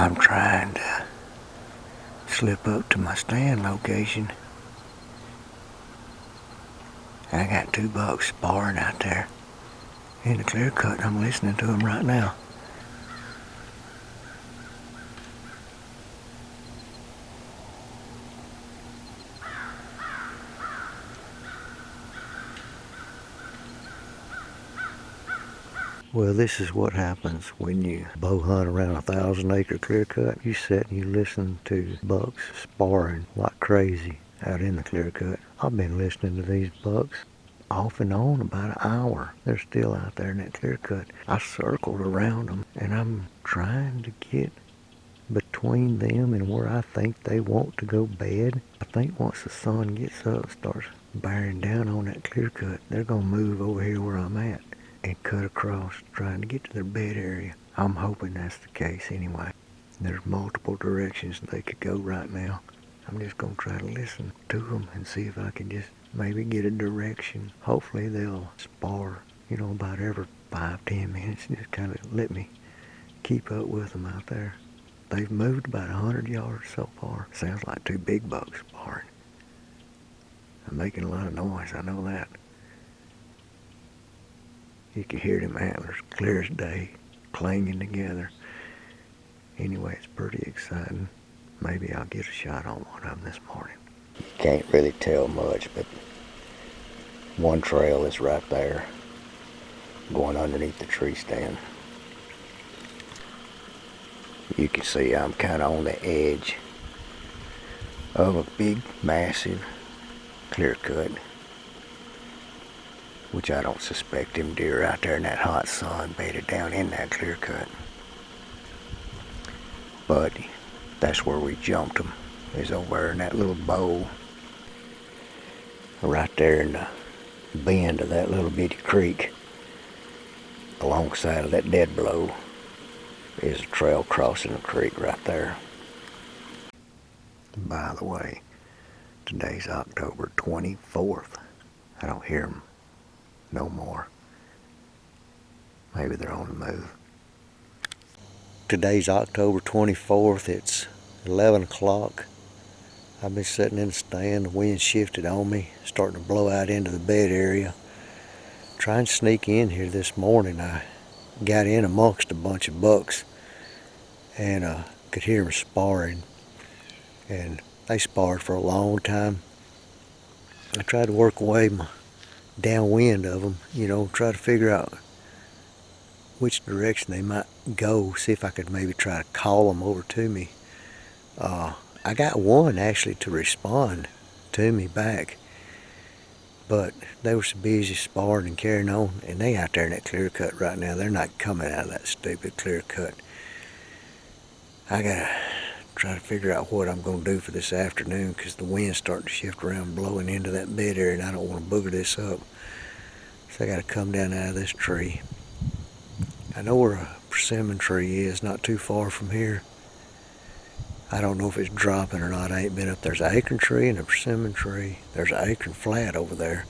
I'm trying to slip up to my stand location. I got 2 bucks sparring out there in the clear cut. I'm listening to them right now. Well, this is what happens when you bow hunt around a 1,000-acre clear cut. You sit and you listen to bucks sparring like crazy out in the clear cut. I've been listening to these bucks off and on about an hour. They're still out there in that clear cut. I circled around them and I'm trying to get between them and where I think they want to go bed. I think once the sun gets up, starts bearing down on that clear cut, they're gonna move over here where I'm at and cut across, trying to get to their bed area. I'm hoping that's the case anyway. There's multiple directions they could go right now. I'm just gonna try to listen to them and see if I can just maybe get a direction. Hopefully they'll spar, about every 5-10 minutes. Just kind of let me keep up with them out there. They've moved about 100 yards so far. Sounds like 2 big bucks sparring. I'm making a lot of noise, I know that. You can hear them antlers clear as day, clanging together. Anyway, it's pretty exciting. Maybe I'll get a shot on one of them this morning. You can't really tell much, but one trail is right there, going underneath the tree stand. You can see I'm kind of on the edge of a big, massive clear cut, which I don't suspect them deer out there in that hot sun bedded down in that clear cut. But that's where we jumped them, is over in that little bowl right there in the bend of that little bitty creek. Alongside of that dead blow is a trail crossing the creek right there. By the way, today's October 24th. I don't hear them no more. Maybe they're on the move. Today's October 24th. It's 11 o'clock. I've been sitting in the stand. The wind shifted on me, starting to blow out into the bed area. Trying to sneak in here this morning. I got in amongst a bunch of bucks and could hear them sparring. And they sparred for a long time. I tried to work away my downwind of them, try to figure out which direction they might go, see if I could maybe try to call them over to me. I got one actually to respond to me back, but they were so busy sparring and carrying on, and they out there in that clear cut right now. They're not coming out of that stupid clear cut. I gotta try to figure out what I'm gonna do for this afternoon, because the wind's starting to shift around, blowing into that bed area, and I don't want to booger this up. So I gotta come down out of this tree. I know where a persimmon tree is, not too far from here. I don't know if it's dropping or not. I ain't been up. There's an acorn tree and a persimmon tree. There's an acorn flat over there.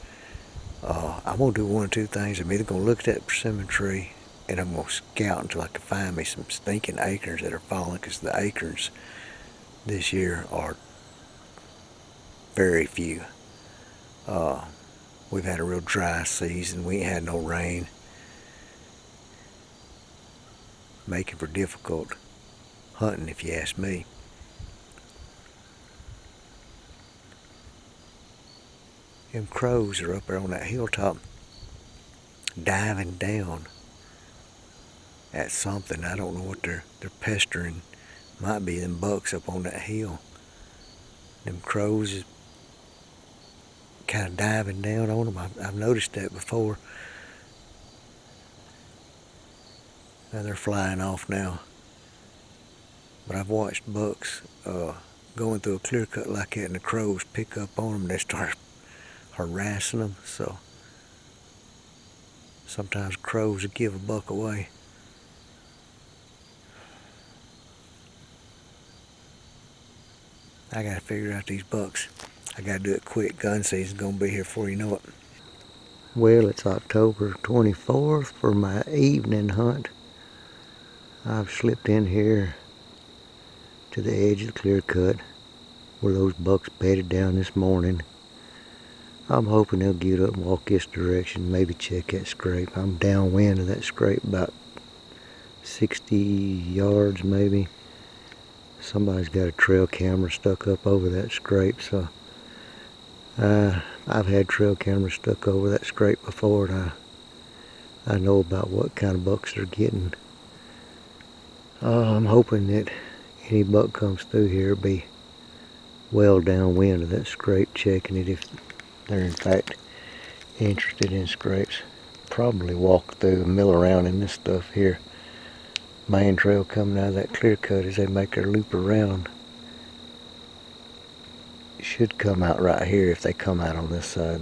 I'm gonna do one of two things. I'm either gonna look at that persimmon tree and I'm gonna scout until I can find me some stinking acorns that are falling, because the acorns this year are very few. We've had a real dry season. We ain't had no rain, making for difficult hunting if you ask me. Them crows are up there on that hilltop diving down at something. I don't know what they're pestering. Might be them bucks up on that hill. Them crows is kind of diving down on them. I've noticed that before. Now they're flying off now. But I've watched bucks going through a clear cut like that, and the crows pick up on them and they start harassing them. So sometimes crows will give a buck away. I gotta figure out these bucks. I gotta do it quick. Gun season's gonna be here before you know it. Well, it's October 24th for my evening hunt. I've slipped in here to the edge of the clear cut where those bucks bedded down this morning. I'm hoping they'll get up and walk this direction, maybe check that scrape. I'm downwind of that scrape about 60 yards maybe. Somebody's got a trail camera stuck up over that scrape, so I've had trail cameras stuck over that scrape before, and I know about what kind of bucks they're getting. I'm hoping that any buck comes through here will be well downwind of that scrape, checking it if they're in fact interested in scrapes. Probably walk through and mill around in this stuff here. Main trail coming out of that clear cut as they make their loop around. Should come out right here if they come out on this side.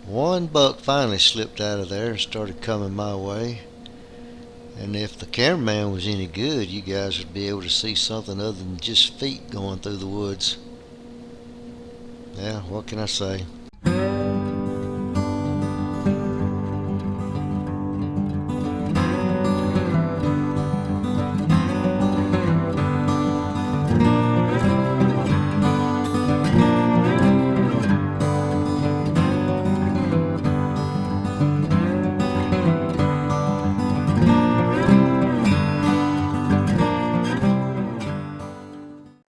One buck finally slipped out of there and started coming my way. And if the cameraman was any good, you guys would be able to see something other than just feet going through the woods. Yeah, what can I say?